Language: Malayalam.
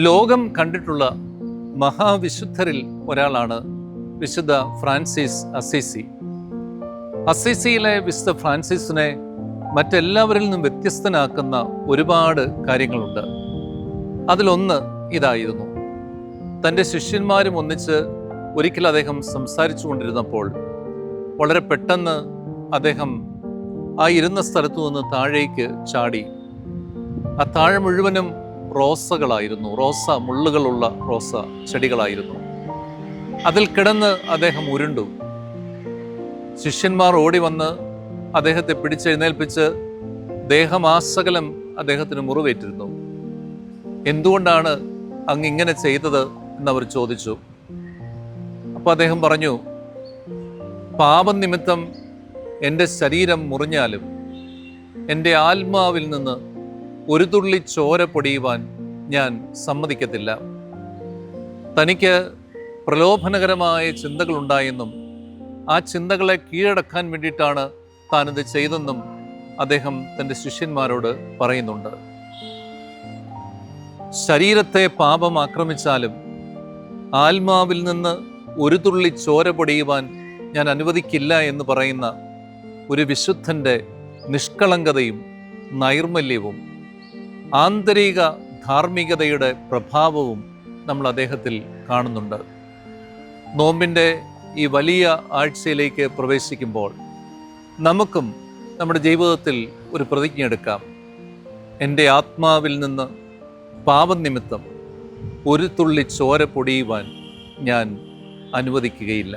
ലോകം കണ്ടിട്ടുള്ള മഹാവിശുദ്ധരിൽ ഒരാളാണ് വിശുദ്ധ ഫ്രാൻസിസ് അസീസി. അസീസിയിലെ വിശുദ്ധ ഫ്രാൻസിസിനെ മറ്റെല്ലാവരിൽ നിന്നും വ്യത്യസ്തനാക്കുന്ന ഒരുപാട് കാര്യങ്ങളുണ്ട്. അതിലൊന്ന് ഇതായിരുന്നു. തൻ്റെ ശിഷ്യന്മാരും ഒന്നിച്ച് ഒരിക്കൽ അദ്ദേഹം സംസാരിച്ചു കൊണ്ടിരുന്നപ്പോൾ വളരെ പെട്ടെന്ന് അദ്ദേഹം ആ ഇരുന്ന സ്ഥലത്തു നിന്ന് താഴേക്ക് ചാടി. ആ താഴെ മുഴുവനും റോസകളായിരുന്നു, മുള്ളുകളുള്ള റോസ ചെടികളായിരുന്നു. അതിൽ കിടന്ന് അദ്ദേഹം ഉരുണ്ടു. ശിഷ്യന്മാർ ഓടി വന്ന് അദ്ദേഹത്തെ പിടിച്ചെഴുന്നേൽപ്പിച്ച് ദേഹമാസകലം അദ്ദേഹത്തിന് മുറിവേറ്റിരുന്നു. എന്തുകൊണ്ടാണ് അങ്ങ് ഇങ്ങനെ ചെയ്തത് എന്നവർ ചോദിച്ചു. അപ്പോൾ അദ്ദേഹം പറഞ്ഞു, പാപം നിമിത്തം എൻ്റെ ശരീരം മുറിഞ്ഞാലും എൻ്റെ ആത്മാവിൽ നിന്ന് ഒരു തുള്ളി ചോര പൊടിയുവാൻ ഞാൻ സമ്മതിക്കത്തില്ല. തനിക്ക് പ്രലോഭനകരമായ ചിന്തകളുണ്ടായെന്നും ആ ചിന്തകളെ കീഴടക്കാൻ വേണ്ടിയിട്ടാണ് താനിത് ചെയ്തെന്നും അദ്ദേഹം തൻ്റെ ശിഷ്യന്മാരോട് പറയുന്നുണ്ട്. ശരീരത്തെ പാപം ആക്രമിച്ചാലും ആത്മാവിൽ നിന്ന് ഒരു തുള്ളി ചോര പൊടിയുവാൻ ഞാൻ അനുവദിക്കില്ല എന്ന് പറയുന്ന ഒരു വിശുദ്ധൻ്റെ നിഷ്കളങ്കതയും നൈർമല്യവും ആന്തരിക ധാർമ്മികതയുടെ പ്രഭാവവും നമ്മൾ അദ്ദേഹത്തിൽ കാണുന്നുണ്ട്. നോമ്പിൻ്റെ ഈ വലിയ ആഴ്ചയിലേക്ക് പ്രവേശിക്കുമ്പോൾ നമുക്കും നമ്മുടെ ജീവിതത്തിൽ ഒരു പ്രതിജ്ഞ എടുക്കാം. എൻ്റെ ആത്മാവിൽ നിന്ന് പാപനിമിത്തം ഒരു തുള്ളി ചോര പൊടിയുവാൻ ഞാൻ അനുവദിക്കുകയില്ല.